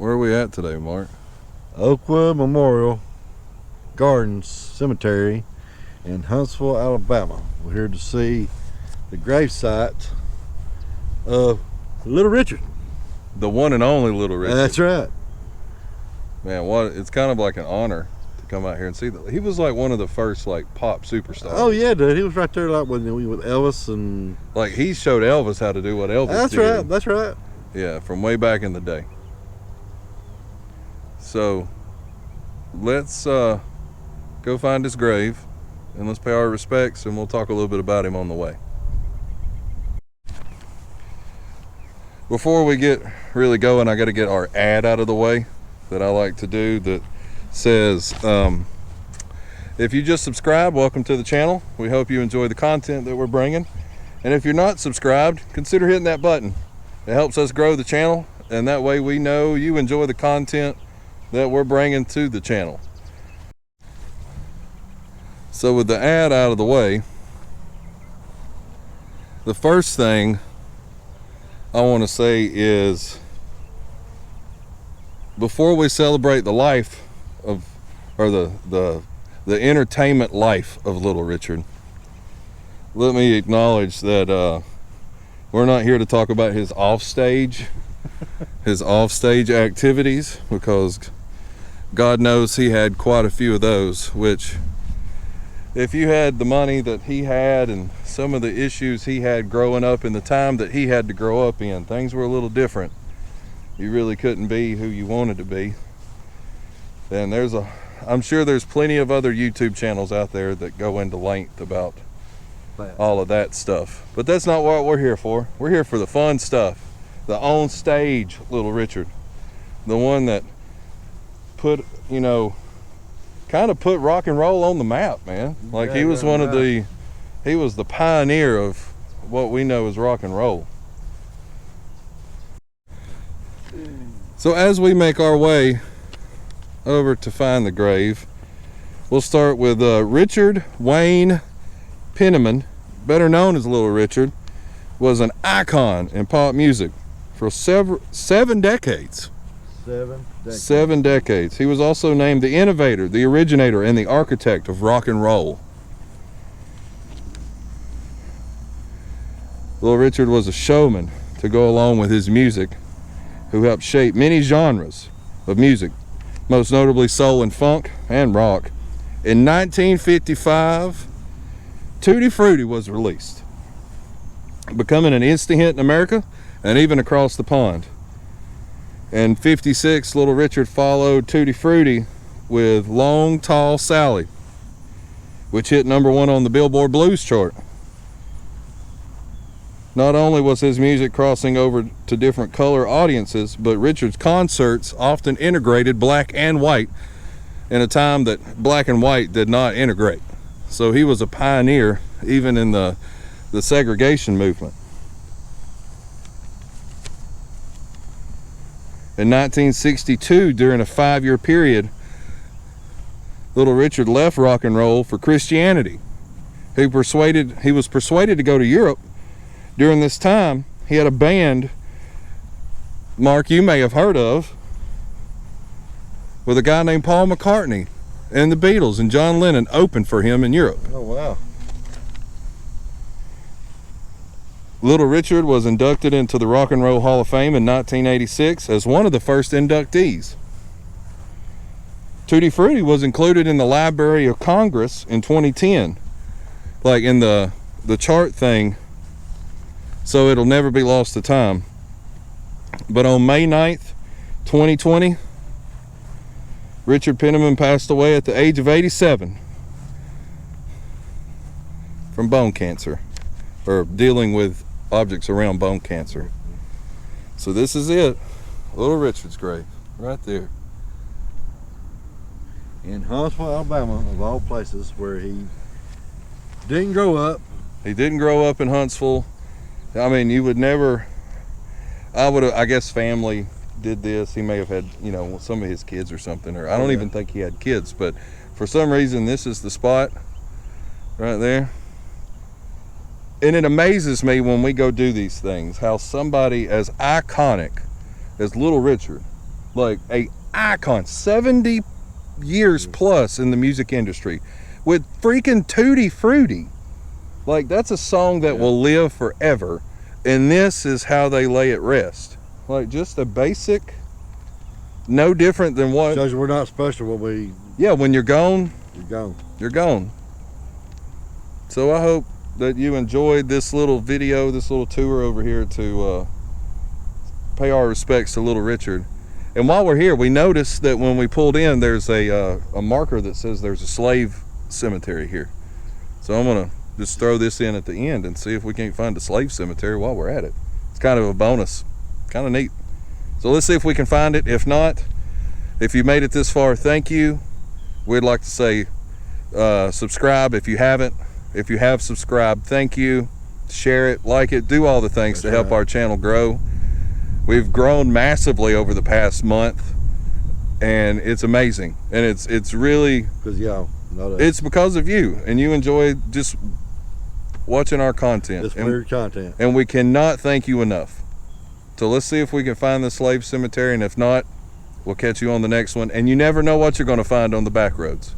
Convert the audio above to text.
Where are we at today, Mark? Oakwood Memorial Gardens Cemetery in Huntsville, Alabama. We're here to see the gravesite of Little Richard. The one and only Little Richard. That's right. Man, it's kind of like an honor to come out here and see that. He was like one of the first like pop superstars. Oh yeah, dude. He was right there like with Elvis and like he showed Elvis how to do what Elvis That's did. right, that's right. Yeah, from way back in the day. So let's go find his grave and let's pay our respects, and we'll talk a little bit about him on the way. Before we get really going, I got to get our ad out of the way that I like to do that says, if you just subscribe, welcome to the channel. We hope you enjoy the content that we're bringing. And if you're not subscribed, consider hitting that button. It helps us grow the channel, and that way we know you enjoy the content that we're bringing to the channel. So with the ad out of the way, the first thing I want to say is, before we celebrate the life of, or the entertainment life of Little Richard, let me acknowledge that we're not here to talk about his offstage activities, because God knows he had quite a few of those, which if you had the money that he had and some of the issues he had growing up in the time that he had to grow up in, things were a little different. You really couldn't be who you wanted to be. And I'm sure there's plenty of other YouTube channels out there that go into length about all of that stuff. But that's not what we're here for. We're here for the fun stuff. The on stage Little Richard. The one that put, kind of put rock and roll on the map, man. Like he was he was the pioneer of what we know as rock and roll. So as we make our way over to find the grave, we'll start with Richard Wayne Pennamon, better known as Little Richard, was an icon in pop music for seven decades. 7 decades. He was also named the innovator, the originator, and the architect of rock and roll. Little Richard was a showman to go along with his music, who helped shape many genres of music, most notably soul and funk and rock. In 1955, Tutti Frutti was released, becoming an instant hit in America and even across the pond. In 56, Little Richard followed Tutti Frutti with Long Tall Sally, which hit #1 on the Billboard Blues chart. Not only was his music crossing over to different color audiences, but Richard's concerts often integrated black and white in a time that black and white did not integrate. So he was a pioneer even in the segregation movement. In 1962, during a 5-year period, Little Richard left rock and roll for Christianity. He was persuaded to go to Europe. During this time, he had a band, Mark, you may have heard of, with a guy named Paul McCartney and the Beatles, and John Lennon opened for him in Europe. Oh wow. Little Richard was inducted into the Rock and Roll Hall of Fame in 1986 as one of the first inductees. Tutti Frutti was included in the Library of Congress in 2010, like in the chart thing, so it'll never be lost to time. But on May 9th, 2020, Richard Pennamon passed away at the age of 87 from bone cancer, or dealing with objects around bone cancer. So this is it, Little Richard's grave, right there. In Huntsville, Alabama, of all places, where he didn't grow up. He didn't grow up in Huntsville. I mean, you would never, I guess family did this. He may have had, some of his kids or something, or I don't even think he had kids, but for some reason, this is the spot right there. And it amazes me when we go do these things, how somebody as iconic as Little Richard like a icon, 70 years plus in the music industry, with freaking Tutti Frutti. Like, that's a song that will live forever, and this is how they lay at rest. Like, just a basic, no different than what. Shows we're not special when we. Yeah, when you're gone, You're gone. you're gone. So I hope that you enjoyed this little video, this little tour over here to pay our respects to Little Richard. And while we're here, we noticed that when we pulled in, there's a marker that says there's a slave cemetery here. So I'm gonna just throw this in at the end and see if we can't find a slave cemetery while we're at it. It's kind of a bonus, kind of neat. So let's see if we can find it. If not, if you made it this far, thank you. We'd like to say subscribe if you haven't. If you have subscribed, thank you. Share it, like it, do all the things to help our channel grow. We've grown massively over the past month, and it's amazing. And it's really Because y'all, not us. it's because of you, and you enjoy just watching our content. It's weird content. And we cannot thank you enough. So let's see if we can find the slave cemetery, and if not, we'll catch you on the next one. And you never know what you're going to find on the back roads.